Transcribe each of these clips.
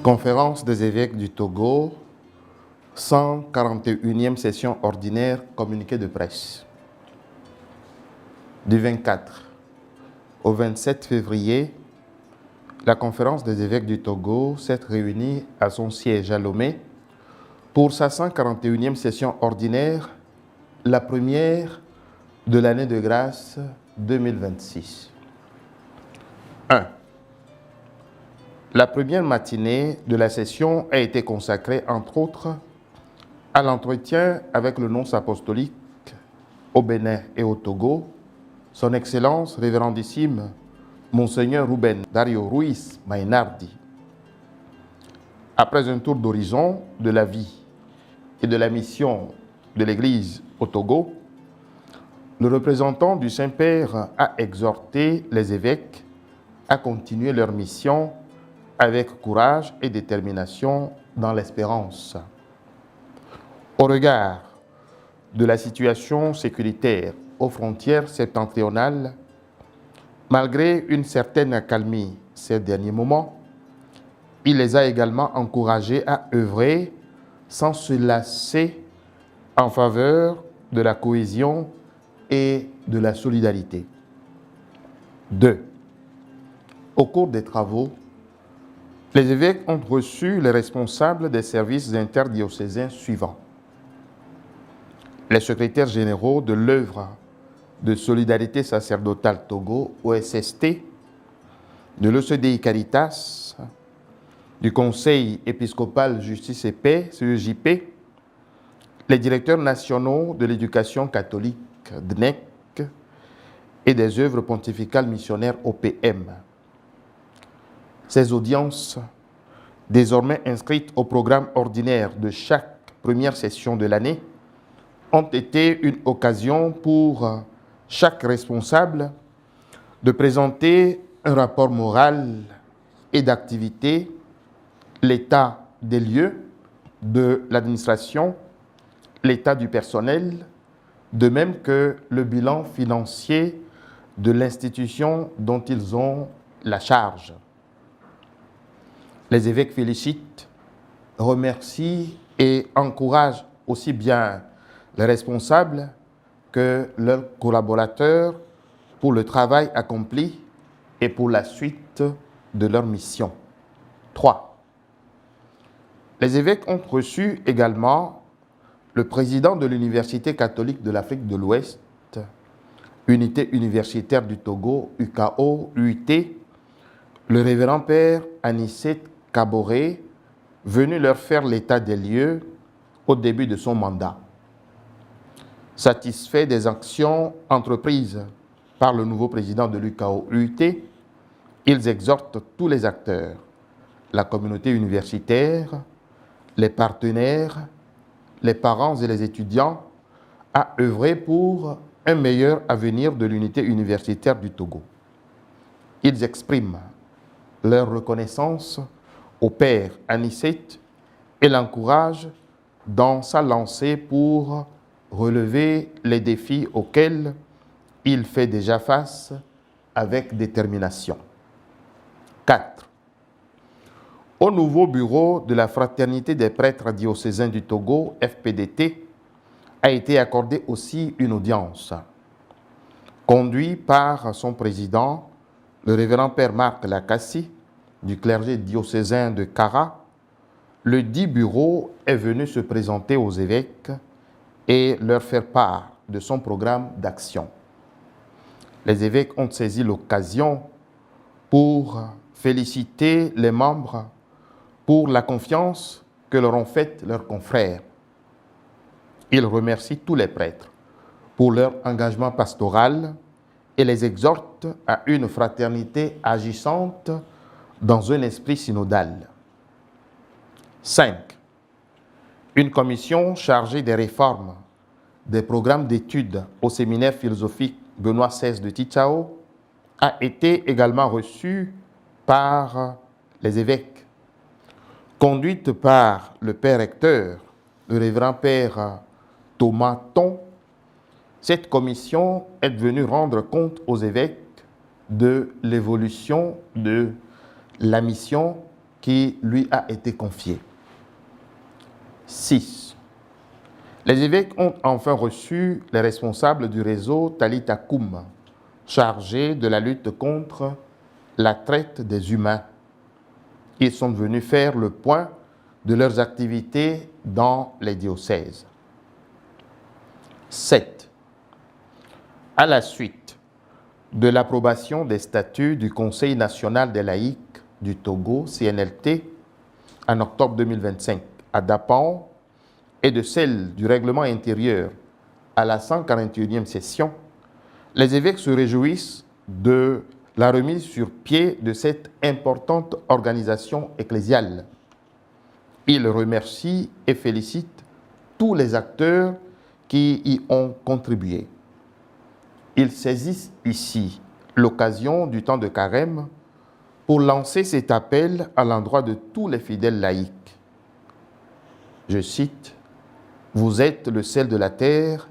Conférence des évêques du Togo, 141e session ordinaire, communiqué de presse. Du 24 au 27 février, la conférence des évêques du Togo s'est réunie à son siège à Lomé pour sa 141e session ordinaire, la première de l'année de grâce 2026. 1. La première matinée de la session a été consacrée, entre autres, à l'entretien avec le nonce apostolique au Bénin et au Togo, son Excellence révérendissime Monseigneur Ruben Dario Ruiz Mainardi. Après un tour d'horizon de la vie et de la mission de l'Église au Togo, le représentant du Saint-Père a exhorté les évêques à continuer leur mission avec courage et détermination dans l'espérance. Au regard de la situation sécuritaire aux frontières septentrionales, malgré une certaine accalmie ces derniers moments, il les a également encouragés à œuvrer sans se lasser en faveur de la cohésion et de la solidarité. 2. Au cours des travaux, les évêques ont reçu les responsables des services interdiocésains suivants: les secrétaires généraux de l'œuvre de solidarité sacerdotale Togo, OSST, de l'ECDI Caritas, du Conseil épiscopal Justice et Paix, CEJP, les directeurs nationaux de l'éducation catholique, DNEC, et des œuvres pontificales missionnaires, OPM. Ces audiences, désormais inscrites au programme ordinaire de chaque première session de l'année, ont été une occasion pour chaque responsable de présenter un rapport moral et d'activité, l'état des lieux de l'administration, l'état du personnel, de même que le bilan financier de l'institution dont ils ont la charge. Les évêques félicitent, remercient et encouragent aussi bien les responsables que leurs collaborateurs pour le travail accompli et pour la suite de leur mission. 3. Les évêques ont reçu également le président de l'Université catholique de l'Afrique de l'Ouest, Unité universitaire du Togo, UKO, UIT, le révérend père Anicet Kaboré, venu leur faire l'état des lieux au début de son mandat. Satisfait des actions entreprises par le nouveau président de l'UKO-UIT, ils exhortent tous les acteurs, la communauté universitaire, les partenaires, les parents et les étudiants, à œuvrer pour un meilleur avenir de l'unité universitaire du Togo. Ils expriment leur reconnaissance au père Anicet et l'encouragent dans sa lancée pour relever les défis auxquels il fait déjà face avec détermination. 4. Au nouveau bureau de la Fraternité des prêtres diocésains du Togo, FPDT, a été accordée aussi une audience. Conduit par son président, le révérend père Marc Lacassi, du clergé diocésain de Kara, le dit bureau est venu se présenter aux évêques et leur faire part de son programme d'action. Les évêques ont saisi l'occasion pour féliciter les membres pour la confiance que leur ont faite leurs confrères. Ils remercient tous les prêtres pour leur engagement pastoral et les exhortent à une fraternité agissante dans un esprit synodal. 5. Une commission chargée des réformes des programmes d'études au séminaire philosophique Benoît XVI de Tichao a été également reçue par les évêques. Conduite par le père recteur, le révérend père Thomas Thon, cette commission est venue rendre compte aux évêques de l'évolution de la mission qui lui a été confiée. 6. Les évêques ont enfin reçu les responsables du réseau Talitha Koum, chargés de la lutte contre la traite des humains. Ils sont venus faire le point de leurs activités dans les diocèses. 7. À la suite de l'approbation des statuts du Conseil national des laïcs du Togo, CNLT, en octobre 2025 à Dapan, et de celle du règlement intérieur à la 141e session, les évêques se réjouissent de la remise sur pied de cette importante organisation ecclésiale. Ils remercient et félicitent tous les acteurs qui y ont contribué. Ils saisissent ici l'occasion du temps de carême pour lancer cet appel à l'endroit de tous les fidèles laïcs. Je cite, « Vous êtes le sel de la terre,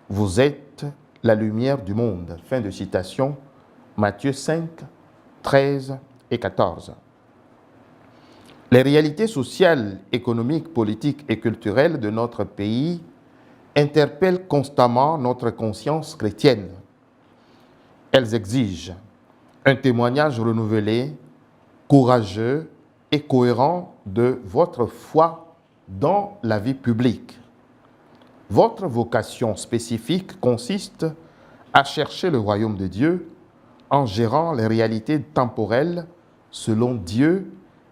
vous êtes la lumière du monde ». Fin de citation, Matthieu 5, 13 et 14. Les réalités sociales, économiques, politiques et culturelles de notre pays interpellent constamment notre conscience chrétienne. Elles exigent un témoignage renouvelé, courageux et cohérent de votre foi dans la vie publique. Votre vocation spécifique consiste à chercher le royaume de Dieu en gérant les réalités temporelles selon Dieu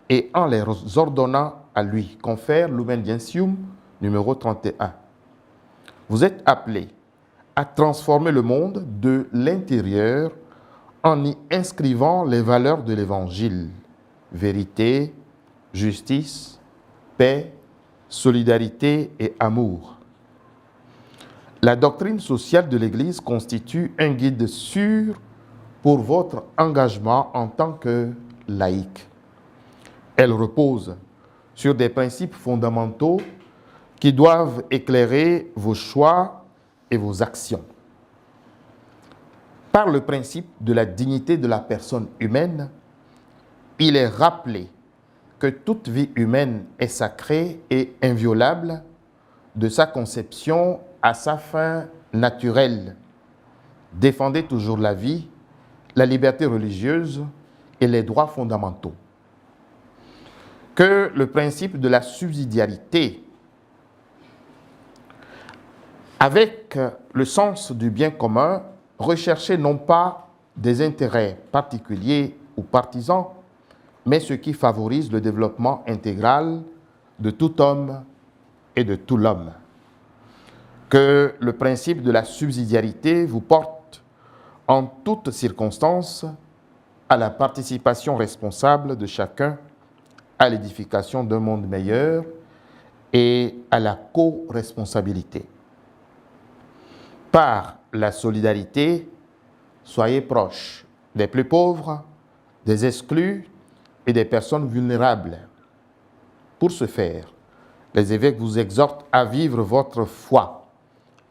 et en les ordonnant à lui. Confère Lumen Gentium, numéro 31. Vous êtes appelés à transformer le monde de l'intérieur en y inscrivant les valeurs de l'Évangile. Vérité, justice, paix, solidarité et amour. La doctrine sociale de l'Église constitue un guide sûr pour votre engagement en tant que laïc. Elle repose sur des principes fondamentaux qui doivent éclairer vos choix et vos actions. Par le principe de la dignité de la personne humaine, il est rappelé que toute vie humaine est sacrée et inviolable de sa conception à sa fin naturelle. Défendez toujours la vie, la liberté religieuse et les droits fondamentaux. Que le principe de la subsidiarité, avec le sens du bien commun, recherchez non pas des intérêts particuliers ou partisans, mais ce qui favorise le développement intégral de tout homme et de tout l'homme. Que le principe de la subsidiarité vous porte en toutes circonstances à la participation responsable de chacun à l'édification d'un monde meilleur et à la co-responsabilité. Par la solidarité, soyez proches des plus pauvres, des exclus et des personnes vulnérables. Pour ce faire, les évêques vous exhortent à vivre votre foi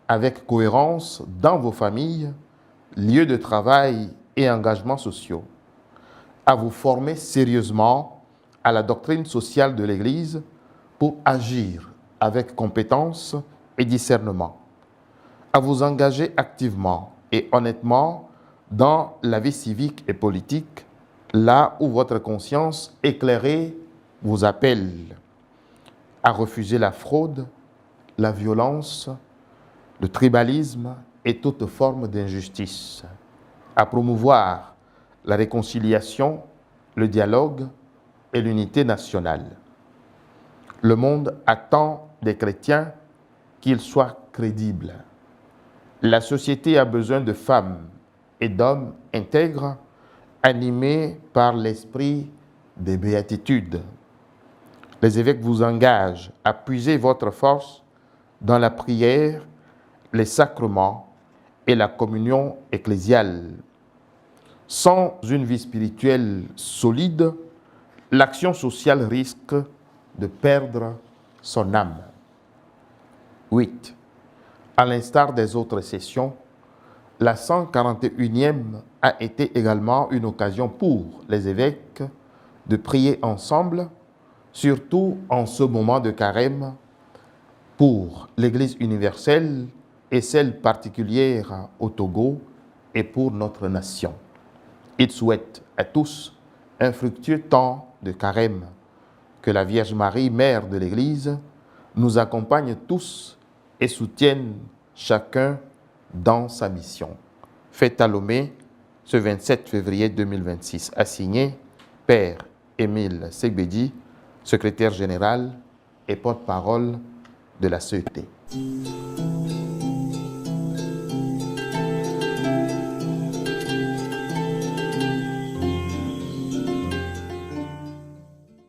avec cohérence dans vos familles, lieux de travail et engagements sociaux, à vous former sérieusement à la doctrine sociale de l'Église pour agir avec compétence et discernement, à vous engager activement et honnêtement dans la vie civique et politique, là où votre conscience éclairée vous appelle, à refuser la fraude, la violence, le tribalisme et toute forme d'injustice, à promouvoir la réconciliation, le dialogue et l'unité nationale. Le monde attend des chrétiens qu'ils soient crédibles. La société a besoin de femmes et d'hommes intègres, animés par l'esprit des béatitudes. Les évêques vous engagent à puiser votre force dans la prière, les sacrements et la communion ecclésiale. Sans une vie spirituelle solide, l'action sociale risque de perdre son âme. 8. À l'instar des autres sessions, la 141e a été également une occasion pour les évêques de prier ensemble, surtout en ce moment de carême, pour l'Église universelle et celle particulière au Togo et pour notre nation. Il souhaite à tous un fructueux temps de carême. Que la Vierge Marie, Mère de l'Église, nous accompagne tous et soutienne chacun dans sa mission. Fête à Lomé, ce 27 février 2026. Assigné Père Émile Segbedi, secrétaire général et porte-parole de la CET.